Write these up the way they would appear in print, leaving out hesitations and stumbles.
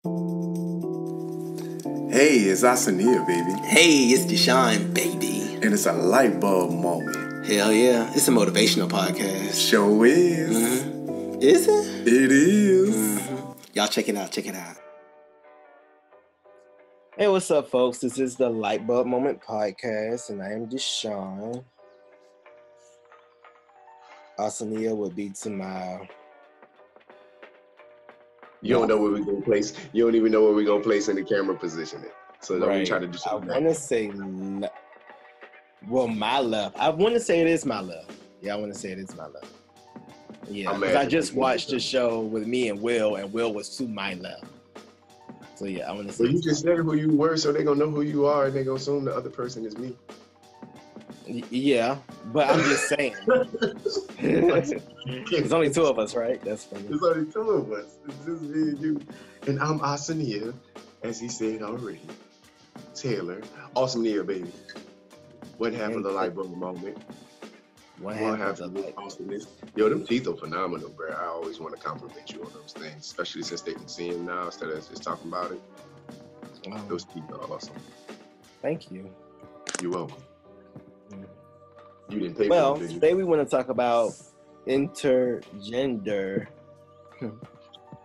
Hey, it's Asania, baby. Hey, it's Deshaun, baby. And it's a light bulb moment. Hell yeah. It's a motivational podcast. Sure is. Mm-hmm. Is it? It is. Mm-hmm. Y'all check it out. Check it out. Hey, what's up, folks? This is the Light-Bulb Moment podcast, and I am Deshaun. Asania will be to my... You don't know where we're gonna place. You don't even know where we're gonna place in the camera positioning. So don't right. try to do something. I want to say, my left. I want to say it is my left. Yeah, I want to say it is my left. Yeah, because I just watched the show with me and Will was to my left. So yeah, I want to say. Well, you just said who you were, so they're gonna know who you are, and they're gonna assume the other person is me. Yeah, but I'm just saying. There's only two of us, right? That's funny. There's only two of us. It's just me and you. And I'm Asania, as he said already. Taylor. Awesomeness, baby. What happened to the Light-Bulb moment? What happened to awesomeness? Yo, them teeth are phenomenal, bro. I always want to compliment you on those things, especially since they can see them now instead of just talking about it. Those teeth are awesome. Thank you. You're welcome. You didn't pay for them, did you? Today we want to talk about intergender.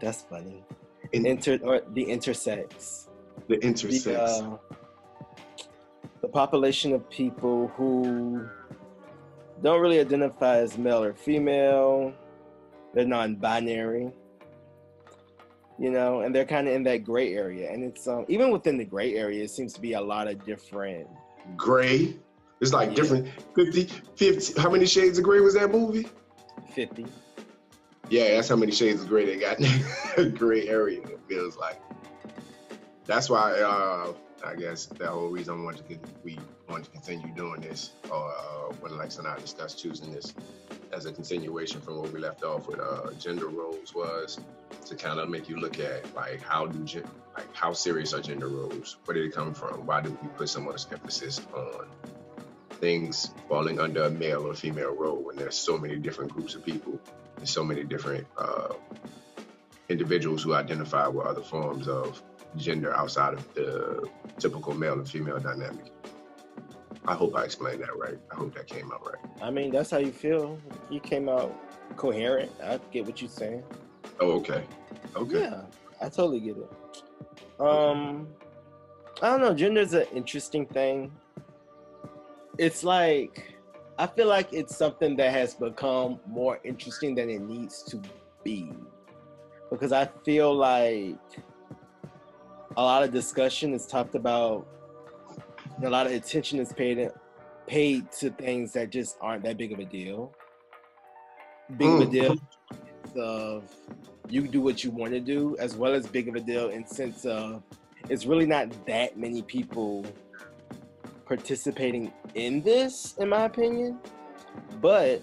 That's funny. The intersex. The intersex. The population of people who don't really identify as male or female. They're non-binary. You know, and they're kind of in that gray area. And it's even within the gray area, it seems to be a lot of different. Gray? It's like different 50. How many shades of gray was that movie? 50. Yeah, that's how many shades of gray they got in the gray area, it feels like. That's why I guess the whole reason we wanted to continue doing this, or when Lex and I discussed choosing this as a continuation from where we left off with gender roles, was to kind of make you look at like how serious are gender roles? Where did it come from? Why do we put so much emphasis on things falling under a male or female role when there's so many different groups of people and so many different individuals who identify with other forms of gender outside of the typical male and female dynamic? I hope I explained that right. I hope that came out right. I mean, that's how you feel. You came out coherent. I get what you're saying. Oh, okay. Okay. Yeah, I totally get it. I don't know. Gender's an interesting thing. It's like, I feel like it's something that has become more interesting than it needs to be. Because I feel like a lot of discussion is talked about, and a lot of attention is paid to things that just aren't that big of a deal. Big of a deal of you do what you want to do, as well as big of a deal in sense of it's really not that many people participating in this, in my opinion, but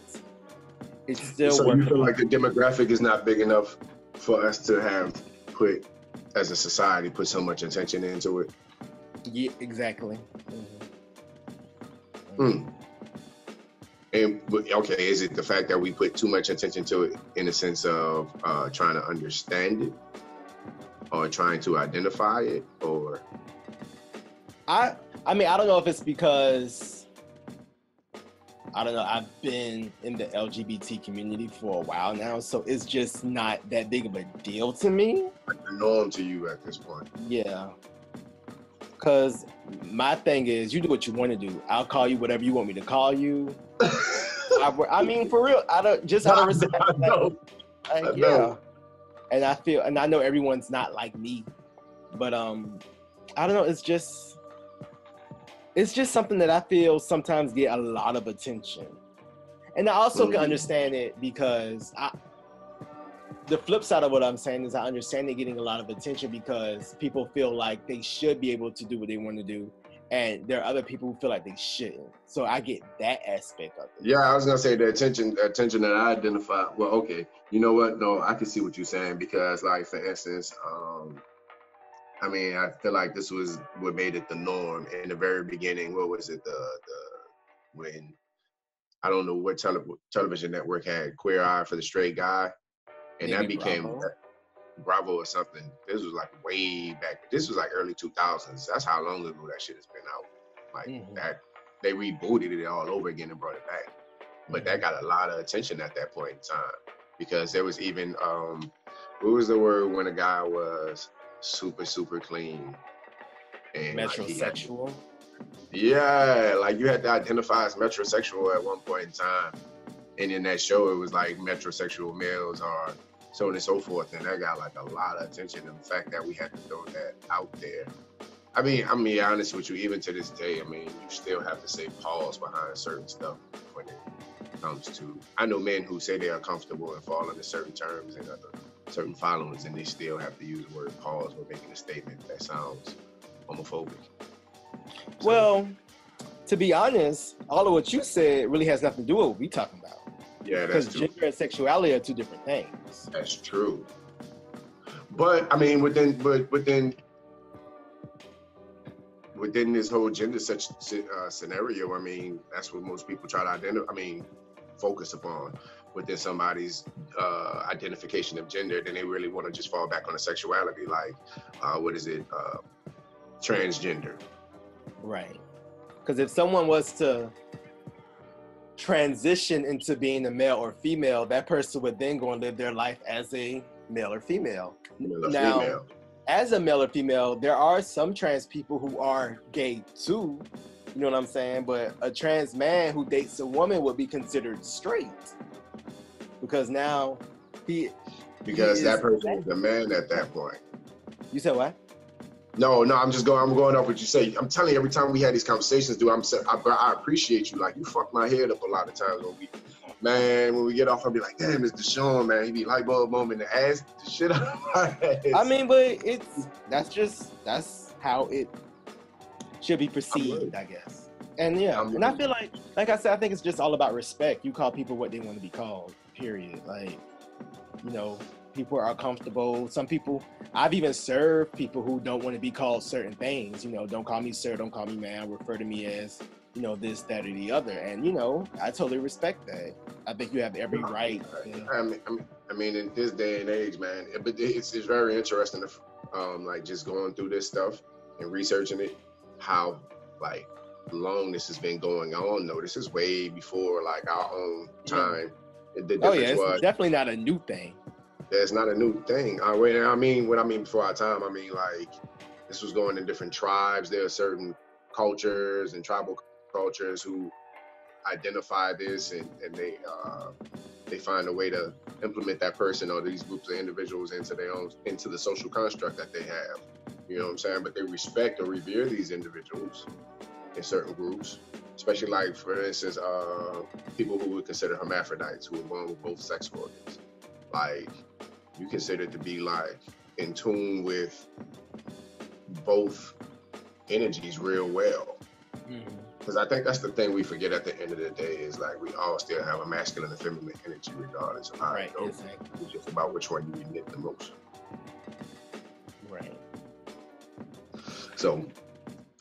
it's still. So you feel like the demographic is not big enough for us to have put, as a society, put so much attention into it? Yeah, exactly. And okay, is it the fact that we put too much attention to it in the sense of trying to understand it, or trying to identify it, or? I mean, I don't know if it's because, I don't know, I've been in the LGBT community for a while now, so it's just not that big of a deal to me. Like the norm to you at this point. Yeah. Because my thing is, you do what you want to do. I'll call you whatever you want me to call you. I mean, for real, out of respect. I know. Yeah. And I know everyone's not like me, but I don't know, it's just something that I feel sometimes get a lot of attention. And I also can understand it because the flip side of what I'm saying is I understand it getting a lot of attention because people feel like they should be able to do what they want to do. And there are other people who feel like they shouldn't. So I get that aspect of it. Yeah, I was going to say the attention that I identify. Well, okay. You know what? No, I can see what you're saying because, like, for instance, I mean, I feel like this was what made it the norm in the very beginning. What was it? When, I don't know what television network had Queer Eye for the Straight Guy. And Maybe that became, Bravo. Bravo or something. This was like way back. This was like early 2000s. That's how long ago that shit has been out. Like that, they rebooted it all over again and brought it back. But that got a lot of attention at that point in time because there was even what was the word when a guy was super clean and metrosexual. Like, yeah, like you had to identify as metrosexual at one point in time, and in that show it was like metrosexual males are so on and so forth, and that got like a lot of attention. And the fact that we had to throw that out there. I mean, I'm being honest with you, even to this day, I mean, you still have to say pause behind certain stuff when it comes to. I know men who say they are comfortable and fall into certain terms and other certain followings, and they still have to use the word pause when making a statement that sounds homophobic. So, well, to be honest, all of what you said really has nothing to do with what we talking about. Yeah, that's true. Because gender and sexuality are two different things. That's true. But I mean, within this whole gender scenario, I mean, that's what most people try to focus upon within somebody's identification of gender. Then they really want to just fall back on the sexuality, like transgender. Right. Because if someone was to transition into being a male or female, that person would then go and live their life as a male or female. Now, as a male or female, there are some trans people who are gay too, you know what I'm saying? But a trans man who dates a woman would be considered straight. Because now Because that person is a man at that point. You said what? No, I'm going off what you say. I'm telling you, every time we had these conversations, dude, I appreciate you. Like, you fuck my head up a lot of times when we get off, I'll be like, damn, it's Deshaun, man. He be Lite-Bulb moment to ass the shit out of my ass. I mean, but that's how it should be perceived, I guess. And yeah, and I feel like I said, I think it's just all about respect. You call people what they want to be called, period. Like, you know, people are comfortable. Some people, I've even served people who don't want to be called certain things. You know, don't call me sir, don't call me man, refer to me as, you know, this, that, or the other. And, you know, I totally respect that. I think you have every right. I mean, in this day and age, man, but it's very interesting to, like, just going through this stuff and researching it, how, like, long this has been going on, though. This is way before, like, our own time. It's definitely not a new thing. Yeah, it's not a new thing. What I mean before our time, I mean, like, this was going in different tribes. There are certain cultures and tribal cultures who identify this, and they find a way to implement that person or these groups of individuals into the social construct that they have. You know what I'm saying? But they respect or revere these individuals in certain groups, especially, like, for instance, people who would consider hermaphrodites, who are born with both sex organs. Like, you consider to be, like, in tune with both energies real well. Because I think that's the thing we forget at the end of the day is, like, we all still have a masculine and feminine energy regardless of how it goes. Exactly. It's just about which one you emit the most. Right. So,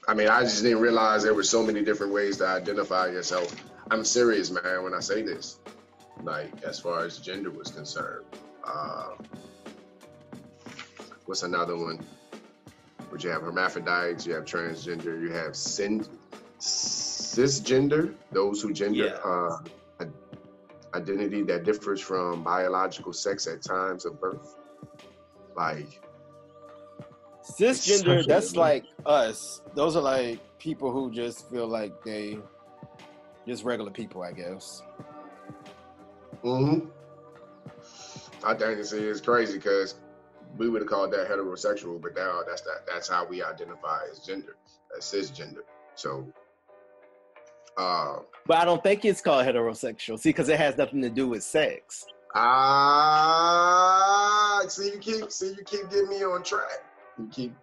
I mean, I just didn't realize there were so many different ways to identify yourself. I'm serious, man, when I say this. Like, as far as gender was concerned. What's another one? Would you have hermaphrodites, you have transgender, you have cisgender, those who gender identity that differs from biological sex at times of birth. Like, cisgender, that's like us. Those are like people who just feel like they just regular people, I guess. I think it's crazy because we would have called that heterosexual, but now that's how we identify as gender, as cisgender. So, but I don't think it's called heterosexual. See, because it has nothing to do with sex. See, you keep getting me on track. You keep.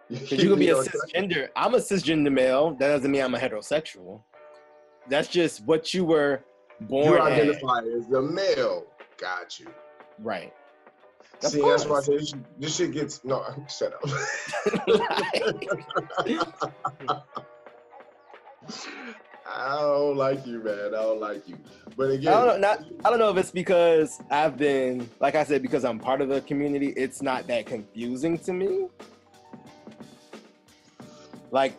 Because you can be a cisgender. I'm a cisgender male. That doesn't mean I'm a heterosexual. That's just what you were born You identify as a male. Got you. Right. See, that's why I say this shit gets... No, shut up. I don't like you, man. I don't like you. But again, I don't know if it's because I've been, like I said, because I'm part of the community, it's not that confusing to me. Like,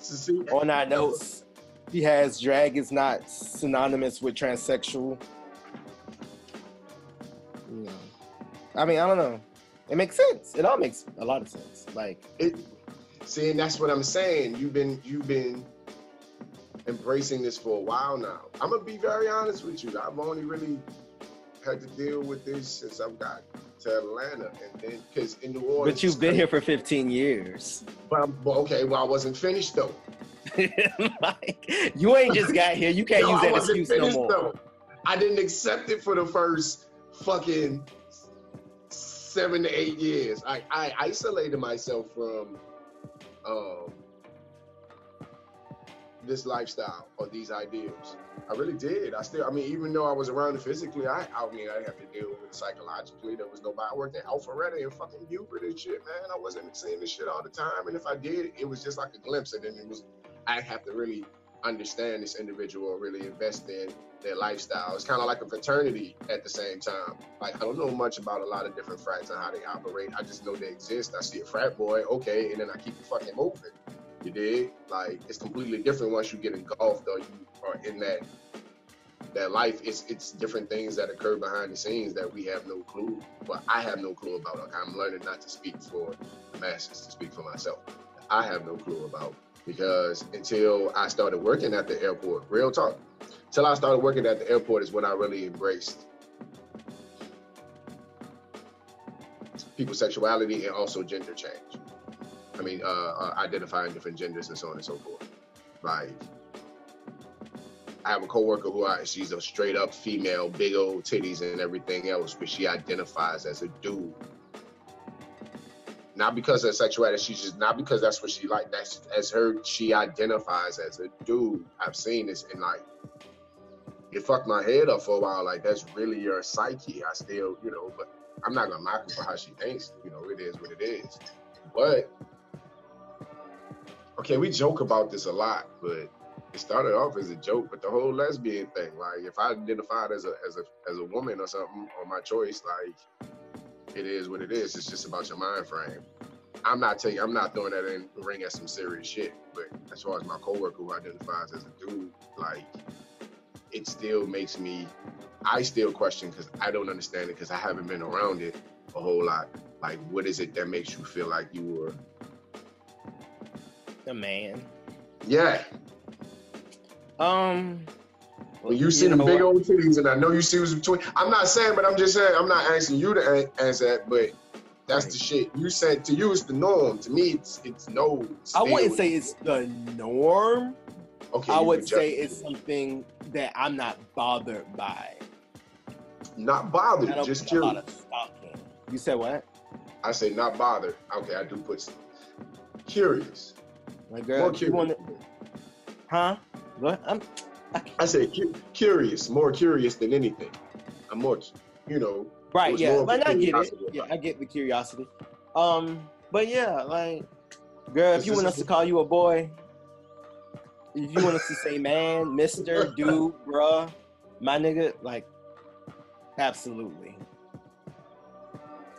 on our notes, he has drag is not synonymous with transsexual. You know. I mean, I don't know. It makes sense. It all makes a lot of sense. Like, see, and that's what I'm saying. You've been embracing this for a while now. I'm gonna be very honest with you. I've only really had to deal with this since I've got to Atlanta, and then because in New Orleans. But you've been here for 15 years. But okay, well, I wasn't finished though. Like, you ain't just got here. You can't use that excuse no more. Though. I didn't accept it for the first fucking 7 to 8 years. I isolated myself from this lifestyle or these ideals. I really did. I mean, even though I was around it physically, I didn't have to deal with it psychologically. There was nobody. I worked at Alpharetta and fucking Buford and shit, man. I wasn't seeing this shit all the time. And if I did, it was just like a glimpse. And then I'd have to really understand this individual or really invest in their lifestyle. It's kind of like a fraternity at the same time. Like, I don't know much about a lot of different frats and how they operate. I just know they exist. I see a frat boy, okay, and then I keep it fucking moving. You dig? Like, it's completely different once you get engulfed or you are in that life. It's different things that occur behind the scenes that we have no clue. Well, I have no clue about. Like, I'm learning not to speak for the masses, to speak for myself. I have no clue about, because until I started working at the airport, real talk, until I started working at the airport is when I really embraced people's sexuality and also gender change. I mean, identifying different genders and so on and so forth. Like, I have a coworker she's a straight up female, big old titties and everything else, but she identifies as a dude. Not because of sexuality, she's just not because that's what she like. That's she identifies as a dude. I've seen this, and like, it fucked my head up for a while. Like, that's really your psyche. I still, but I'm not gonna mock her for how she thinks. It is what it is. But okay, we joke about this a lot, but it started off as a joke. But the whole lesbian thing, like, if I identified as a woman or something, or my choice, like, it is what it is. It's just about your mind frame. I'm not throwing that in the ring at some serious shit. But as far as my coworker who identifies as a dude, like, it still makes me, I still question, because I don't understand it, because I haven't been around it a whole lot. Like, what is it that makes you feel like you were a man? Yeah. When you see the big old titties, and I know you see what's between. I'm not saying, but I'm just saying, I'm not asking you to answer that, but that's the shit. You said to you it's the norm. To me, it's no. I wouldn't say it's the norm. Okay. I would say it's something that I'm not bothered by. Not bothered, just curious. A lot of stalking. You said what? I say not bothered. Okay, I do put curious. Like, girl, you want to? Huh? What? I say curious, more curious than anything. I'm more, Right, yeah, but I get it. Yeah, I get the curiosity. But yeah, like, girl, if you want us to call you a boy, if you want us to say man, mister, dude, bruh, my nigga, like, absolutely.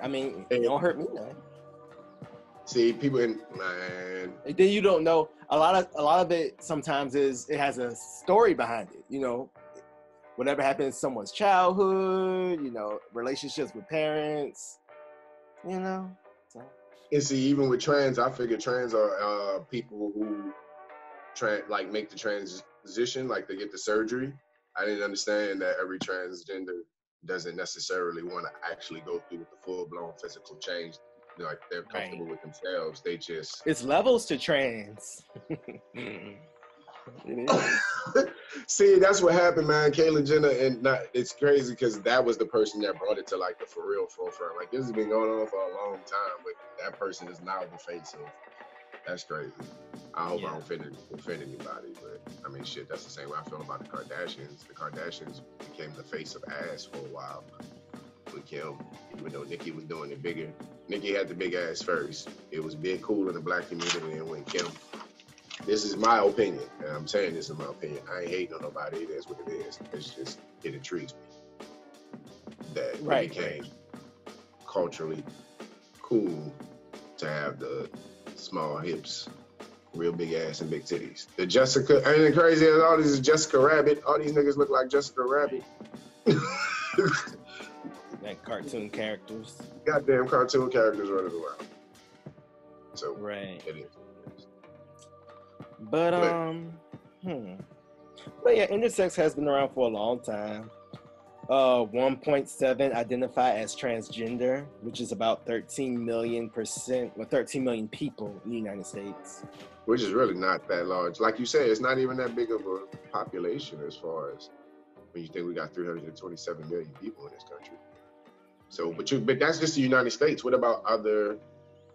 I mean, it don't hurt me none. See, people man. And then you don't know. A lot of it sometimes it has a story behind it. Whatever happened in someone's childhood. Relationships with parents. So. And see, even with trans, I figure trans are people who make the transition, like they get the surgery. I didn't understand that every transgender doesn't necessarily want to actually go through with the full-blown physical change. Like, they're comfortable with themselves. They just... It's levels to trans. It is. See, that's what happened, man. Caitlyn Jenner, it's crazy because that was the person that brought it to, like, the for real forefront. Like, this has been going on for a long time, but that person is now the face of... That's crazy. I hope I don't offend anybody, but I mean, shit, that's the same way I feel about the Kardashians. The Kardashians became the face of ass for a while with Kim, even though Nicki was doing it bigger. Nicki had the big ass first. It was big cool in the black community, and when Kim This is my opinion, and I'm saying this is my opinion. I ain't hating on nobody. It is what it is. It's just, it intrigues me that it became culturally cool to have the small hips, real big ass, and big titties. The Jessica, ain't it crazy as all these is Jessica Rabbit? All these niggas look like Jessica Rabbit. Like cartoon characters. Goddamn cartoon characters running around. So right. It is. But But yeah, intersex has been around for a long time. 1.7 identify as transgender, which is about 13 million people in the United States. Which is really not that large. Like you said, it's not even that big of a population as far as when you think we got 327 million people in this country. So, but that's just the United States. What about other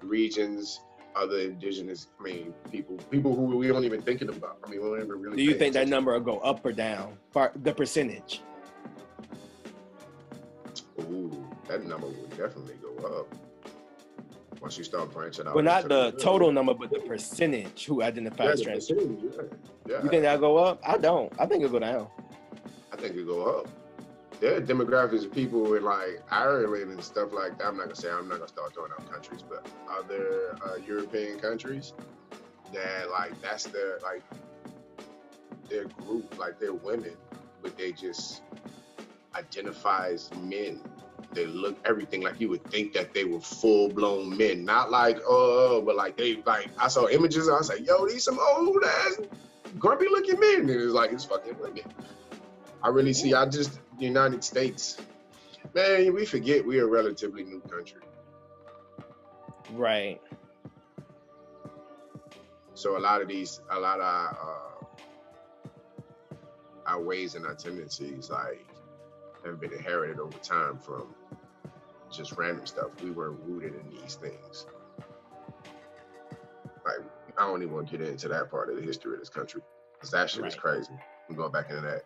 regions, other indigenous, people who we don't even thinking about? We don't even really. Do you think that number will go up or down? The percentage? Ooh, that number will definitely go up once you start branching out. Well, not the total number, but the percentage who identify as transgender. Yeah. You think that'll go up? I don't. I think it'll go down. I think it'll go up. There are demographics of people in like Ireland and stuff like that. I'm not gonna start throwing out countries, but other European countries that like that's their group, like they're women, but they just identify as men. They look everything like you would think that they were full-blown men, not like but like they like I saw images. I was like, yo, these some old ass grumpy looking men, and it's like it's fucking women. I really see. The United States, man, we forget we are a relatively new country. Right. So a lot of our ways and our tendencies like have been inherited over time from just random stuff. We weren't rooted in these things. Like I don't even want to get into that part of the history of this country because that shit is crazy. I'm going back into that.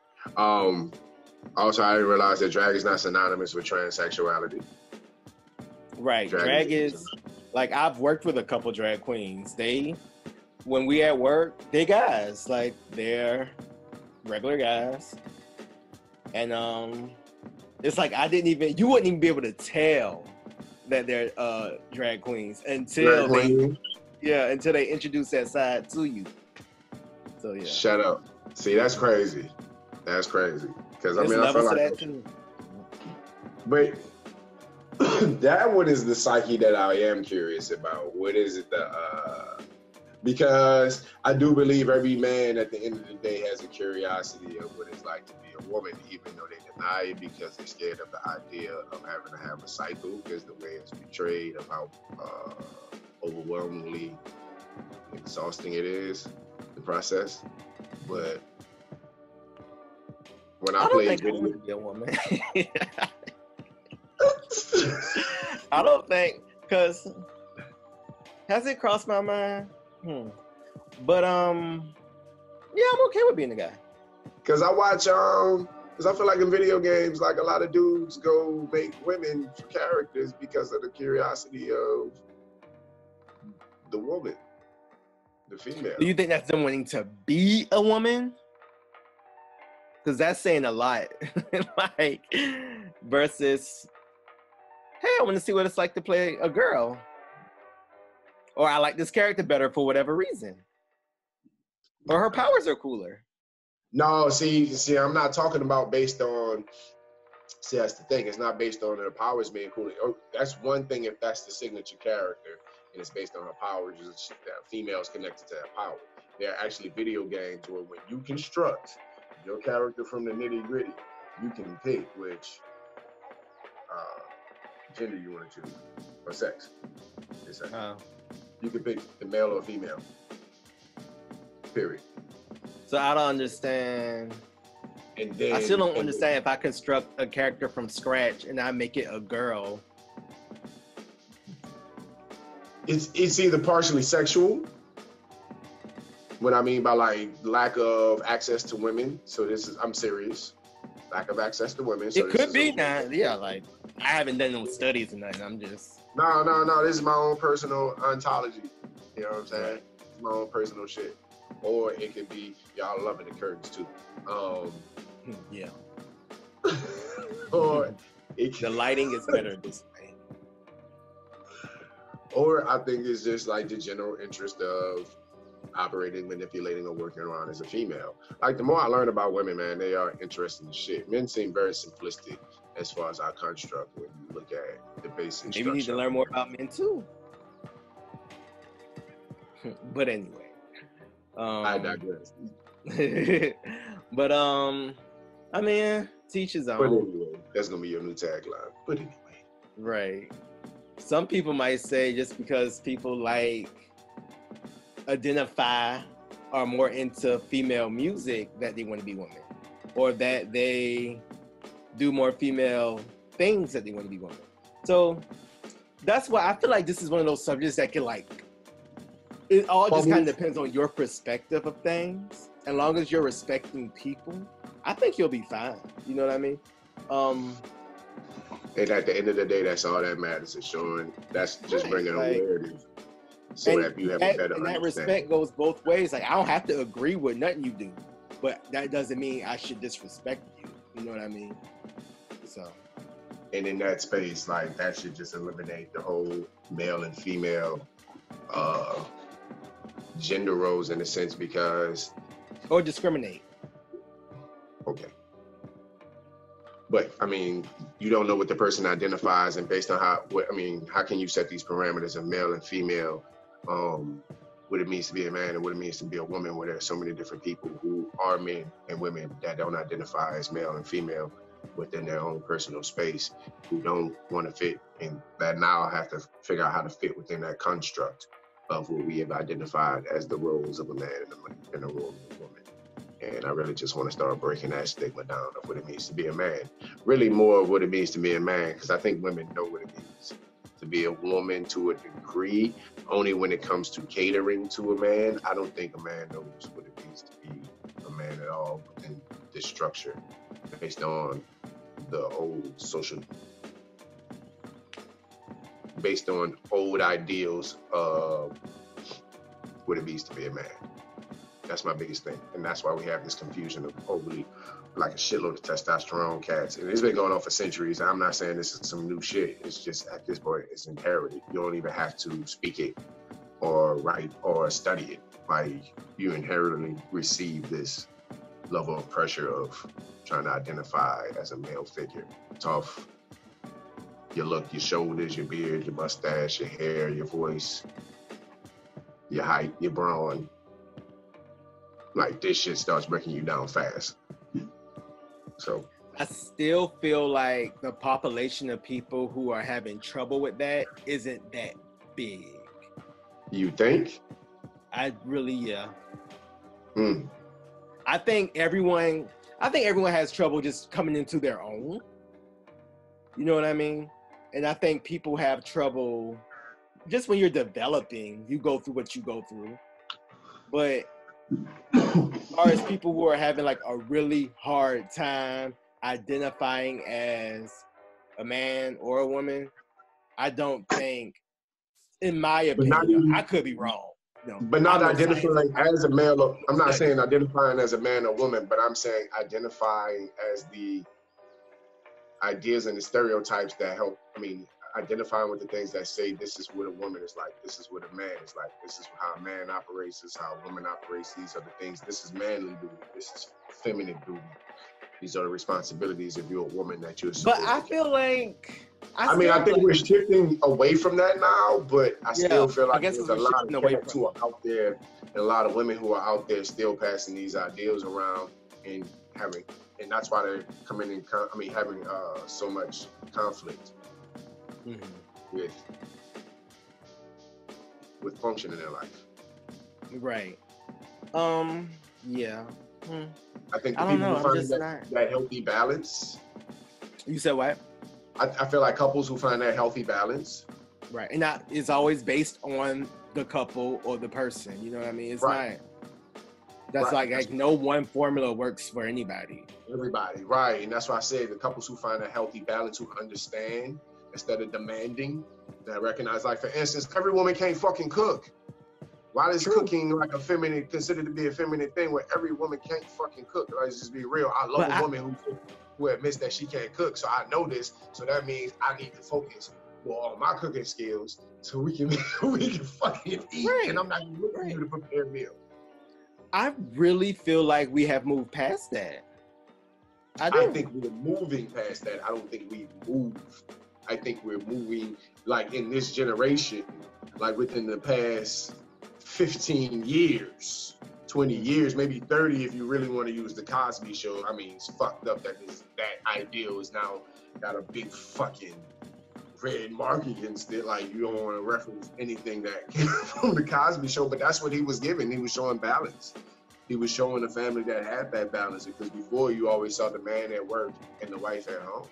Also, I didn't realize that drag is not synonymous with transsexuality. Right. Drag is like I've worked with a couple drag queens. When we at work, they guys. Like they're regular guys. And it's like you wouldn't even be able to tell that they're drag queens until they introduce that side to you. So yeah. Shut up. See, that's crazy. That's crazy. Because I feel like but that one is the psyche that I am curious about. What is it because I do believe every man at the end of the day has a curiosity of what it's like to be a woman, even though they deny it because they're scared of the idea of having to have a cycle, because the way it's portrayed of how overwhelmingly exhausting it is, the process. But when I don't think I would be a woman. I don't think, because has it crossed my mind? But yeah, I'm okay with being a guy. Cause I watch cause I feel like in video games, like a lot of dudes go make women characters because of the curiosity of the woman, the female. Do you think that's them wanting to be a woman? Because that's saying a lot. Like versus, hey, I want to see what it's like to play a girl. Or I like this character better for whatever reason. Or her powers are cooler. No, see, I'm not talking about based on, that's the thing. It's not based on her powers being cooler. That's one thing if that's the signature character and it's based on her powers, that females connected to that power. There are actually video games where when you construct your character from the nitty gritty, you can pick which gender you want to choose, or sex. You can pick the male or female. Period. So I don't understand. And then, I still don't understand if I construct a character from scratch and I make it a girl. It's either partially sexual. What I mean by like lack of access to women. So I'm serious. Lack of access to women. So it could be now. Yeah, like I haven't done no studies or nothing. I'm just. No. This is my own personal ontology. You know what I'm saying? It's my own personal shit. or it could be y'all loving the curtains too. Yeah. Or The lighting is better this way. Or I think it's just like the general interest of operating, manipulating, or working around as a female. Like the more I learn about women, man, they are interesting as shit. Men seem very simplistic as far as our construct when you look at the basic Maybe you need to learn more about men too. But anyway. I digress. But I mean, teach his own. But anyway, that's gonna be your new tagline. But anyway. Right. Some people might say just because people like identify are more into female music that they want to be women, or that they do more female things that they want to be women. So that's why I feel like this is one of those subjects that can like, it all just kind of depends on your perspective of things. As long as you're respecting people, I think you'll be fine. You know what I mean? And at the end of the day, that's all that matters. Is showing, that's just bringing awareness, so that you have a better and that understanding. respect goes both ways. Like I don't have to agree with nothing you do, but that doesn't mean I should disrespect you. You know what I mean? So. And in that space, like that should just eliminate the whole male and female gender roles in a sense, because or discriminate. Okay. But I mean, you don't know what the person identifies, and based on how can you set these parameters of male and female, what it means to be a man and what it means to be a woman, where there are so many different people who are men and women that don't identify as male and female within their own personal space, who don't want to fit, and that now have to figure out how to fit within that construct of what we have identified as the roles of a man and the role of a woman. And I really just want to start breaking that stigma down of what it means to be a man. Really more of what it means to be a man, because I think women know what it means to be a woman to a degree. Only when it comes to catering to a man, I don't think a man knows what it means to be a man at all within this structure, based on the old based on old ideals of what it means to be a man. That's my biggest thing. And that's why we have this confusion of overly, like a shitload of testosterone cats. And it's been going on for centuries. I'm not saying this is some new shit. It's just at this point, it's inherited. You don't even have to speak it or write or study it. Like, you inherently receive this level of pressure of trying to identify as a male figure. Tough. Your look, your shoulders, your beard, your mustache, your hair, your voice, your height, your brawn. Like, this shit starts breaking you down fast. So I still feel like the population of people who are having trouble with that isn't that big. You think? I really, yeah. Hmm. I think everyone has trouble just coming into their own. You know what I mean? And I think people have trouble just when you're developing, you go through what you go through. But as far as people who are having like a really hard time identifying as a man or a woman, I don't think, in my opinion, I could be wrong. No, but not identifying as a male. I'm not saying identifying as a man or woman, but I'm saying identifying as the ideas and the stereotypes that help. I mean, identifying with the things that say this is what a woman is like, this is what a man is like, this is how a man operates, this is how a woman operates, these are the things, this is manly duty, this is feminine duty. These are the responsibilities if you're a woman that you're supposed to. But I feel like... I think we're shifting away from that now, but I still feel like there's a lot of cats who are out there, and a lot of women who are out there still passing these ideals around and having, and that's why they're coming in, having so much conflict with function in their life. Right. Yeah. I think the people who find that healthy balance. You said what? I feel like couples who find that healthy balance. Right. And that is always based on the couple or the person. You know what I mean? It's not. That's like no one formula works for anybody. Everybody, right. And that's why I say the couples who find a healthy balance, who understand instead of demanding, that recognize, like, for instance, every woman can't fucking cook. Why is True. cooking like a feminine, considered to be a feminine thing where every woman can't fucking cook? Let's just be real. I love a woman who admits that she can't cook. So I know this. So that means I need to focus on all my cooking skills so we can fucking eat. Right. And I'm not even looking for you to prepare a meal. I really feel like we have moved past that. I think we're moving past that. I don't think we've moved. I think we're moving, like in this generation, like within the past 15 years, 20 years, maybe 30 if you really want to use the Cosby Show. I mean, it's fucked up that that ideal is now got a big fucking red mark against it. Like, you don't want to reference anything that came from the Cosby Show, but that's what he was giving. He was showing balance. He was showing a family that had that balance, because before you always saw the man at work and the wife at home.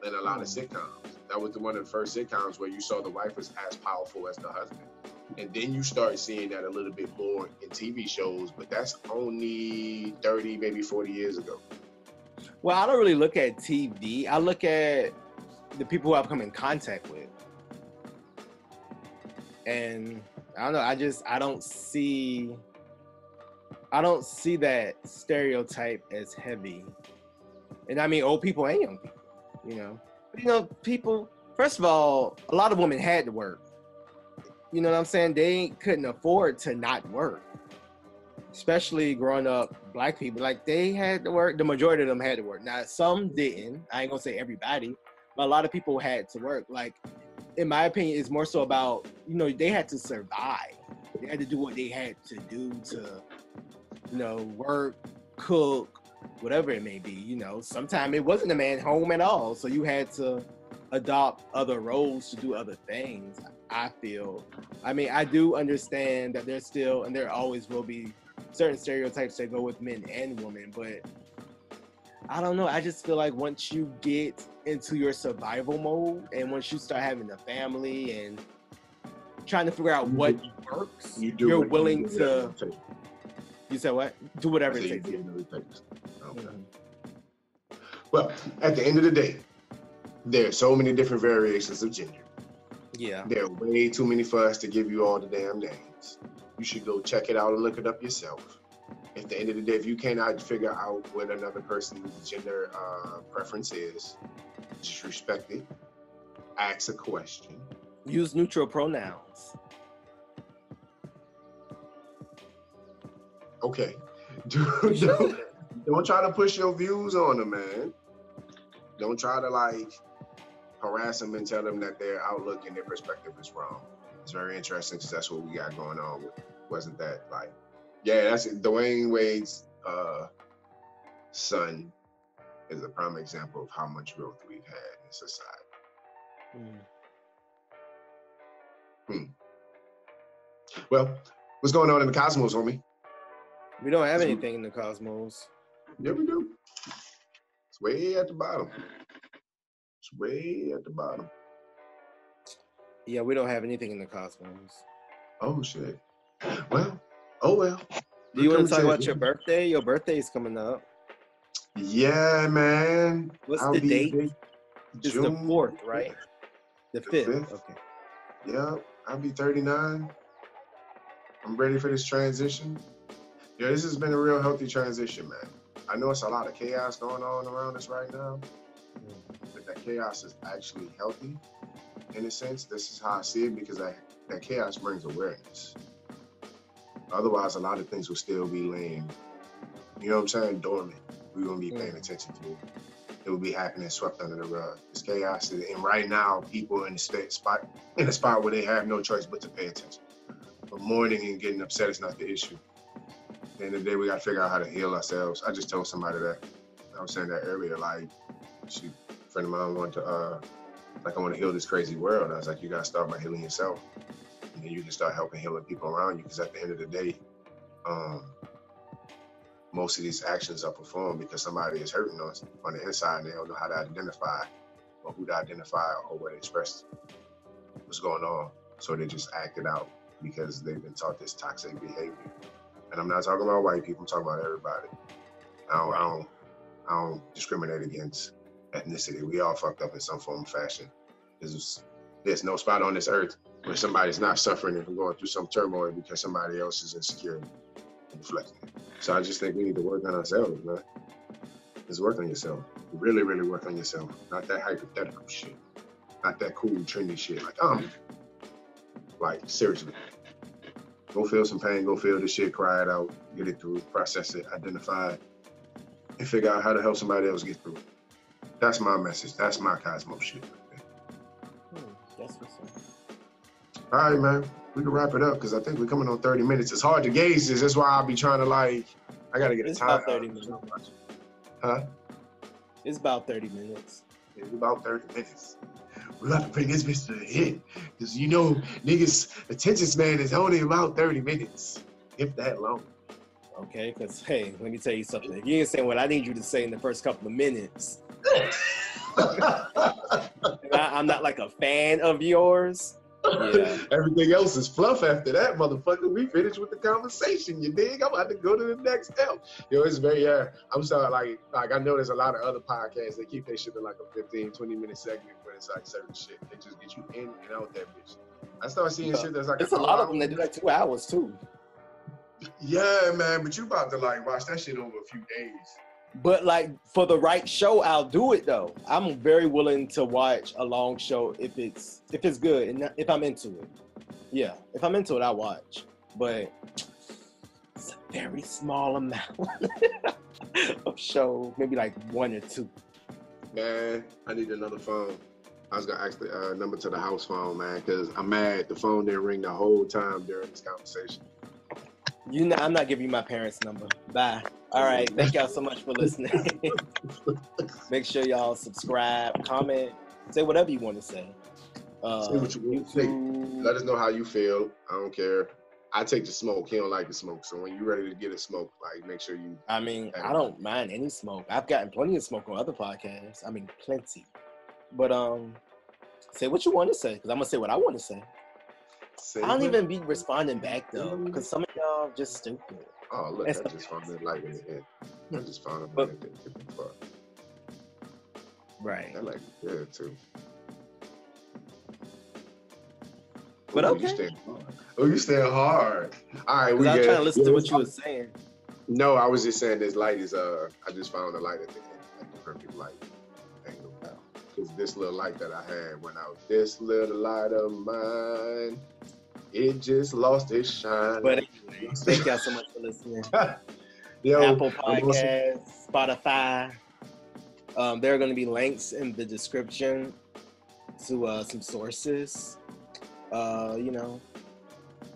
In a lot of sitcoms, that was one of the first sitcoms where you saw the wife was as powerful as the husband. And then you start seeing that a little bit more in TV shows, but that's only 30, maybe 40 years ago. Well, I don't really look at TV. I look at the people who I've come in contact with. And I don't know, I don't see that stereotype as heavy. And I mean old people and young people, you know. But, you know, people, first of all, a lot of women had to work. You know what I'm saying? They couldn't afford to not work. Especially growing up, black people, like, they had to work. The majority of them had to work. Now, some didn't. I ain't gonna say everybody, but a lot of people had to work. Like, in my opinion, it's more so about, you know, they had to survive. They had to do what they had to do to, you know, work, cook, whatever it may be. You know, sometimes it wasn't a man home at all, so you had to adopt other roles to do other things. I feel. I mean, I do understand that there's still, and there always will be, certain stereotypes that go with men and women, but I don't know. I just feel like once you get into your survival mode, and once you start having a family and trying to figure out what works, you're willing to. You said what? Do whatever it takes. Okay. Well, at the end of the day, there are so many different variations of gender. Yeah. There are way too many for us to give you all the damn names. You should go check it out and look it up yourself. At the end of the day, if you cannot figure out what another person's gender preference is, just respect it. Ask a question. Use neutral pronouns. Okay. Don't try to push your views on them, man. Don't try to, like, harass them and tell them that their outlook and their perspective is wrong. It's very interesting, because that's what we got going on. Wasn't that, like, yeah, that's Dwayne Wade's son is a prime example of how much growth we've had in society. Well, what's going on in the cosmos, homie? We don't have anything in the cosmos. Yeah, we do. It's way at the bottom. It's way at the bottom. Yeah, we don't have anything in the cosmos. Oh, shit. Well, oh well. Do you want to talk about your birthday? Your birthday is coming up. Yeah, man. What's the date? It's the 4th, right? The 5th. Okay. Yeah, I'll be 39. I'm ready for this transition. Yeah, this has been a real healthy transition, man. I know it's a lot of chaos going on around us right now, but that chaos is actually healthy in a sense. This is how I see it, because that chaos brings awareness. Otherwise, a lot of things will still be laying, you know what I'm saying, dormant. We won't be paying attention to it. It will be happening, swept under the rug. It's chaos, and right now, people are in a spot where they have no choice but to pay attention. But mourning and getting upset is not the issue. At the end of the day, we got to figure out how to heal ourselves. I just told somebody that. I was saying that earlier. Like, a friend of mine wanted to, I want to heal this crazy world. I was like, you got to start by healing yourself. And then you can start helping healing people around you. Because at the end of the day, most of these actions are performed because somebody is hurting us on the inside, and they don't know how to identify or who to identify or what to express what's going on. So they just act it out because they've been taught this toxic behavior. And I'm not talking about white people, I'm talking about everybody. I don't discriminate against ethnicity. We all fucked up in some form or fashion. There's no spot on this earth when somebody's not suffering and going through some turmoil because somebody else is insecure and deflecting it. So I just think we need to work on ourselves, man. Just work on yourself. Really, really work on yourself. Not that hypothetical shit. Not that cool, trendy shit. Like, seriously. Go feel some pain, go feel this shit, cry it out, get it through, process it, identify it, and figure out how to help somebody else get through it. That's my message. That's my Cosmo shit. That's what's up. All right, man. We can wrap it up because I think we're coming on 30 minutes. It's hard to gauge this. That's why I'll be trying to I got to get a time. About 30 minutes. Huh? It's about 30 minutes. It's about 30 minutes. We got to bring this bitch to the hit. Because niggas' attention span is only about 30 minutes, if that long. Okay, because, hey, let me tell you something. If you ain't saying what I need you to say in the first couple of minutes, I'm not like a fan of yours. Yeah. Everything else is fluff after that, motherfucker. We finished with the conversation, you dig? I'm about to go to the next step. It's very, I'm sorry, like I know there's a lot of other podcasts that keep their shit to like a 15, 20-minute segment when it's like certain shit. They just get you in and out that bitch. I start seeing shit that's like it's a lot of them that do like 2 hours too. Yeah, man, but you about to like watch that shit over a few days. But like for the right show, I'll do it though. I'm very willing to watch a long show if it's good and if I'm into it. Yeah, if I'm into it, I'll watch. But it's a very small amount of show, maybe like 1 or 2. Man, I need another phone. I was gonna ask the number to the house phone, man, because I'm mad the phone didn't ring the whole time during this conversation. I'm not giving you my parents' number. Bye. All right. Thank y'all so much for listening. Make sure y'all subscribe, comment, say whatever you want to say. Say what you want to say. Let us know how you feel. I don't care. I take the smoke. He don't like the smoke. So when you're ready to get a smoke, like make sure you. I mean, I don't mind any smoke. I've gotten plenty of smoke on other podcasts. I mean, plenty. But say what you want to say, because I'm gonna say what I want to say. I don't even be responding back though, because some of y'all just stupid. Oh look, I just found that light in the head. I just found it. Right. I like it good too. But okay. You stand hard. All right, I was trying to listen to what you were saying. No, I was just saying this light is I just found the light at the end, like the perfect light angle. Because this little light that I had went out. This little light of mine, it just lost its shine. But anyway, thank y'all so much for listening. Yo, Apple Podcasts, Spotify. There are going to be links in the description to some sources.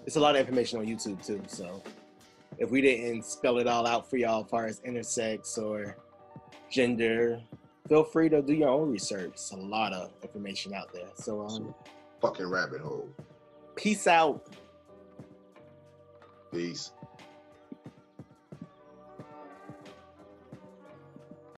It's a lot of information on YouTube too. So if we didn't spell it all out for y'all as far as intersex or gender, feel free to do your own research. It's a lot of information out there. So fucking rabbit hole. Peace out. Peace.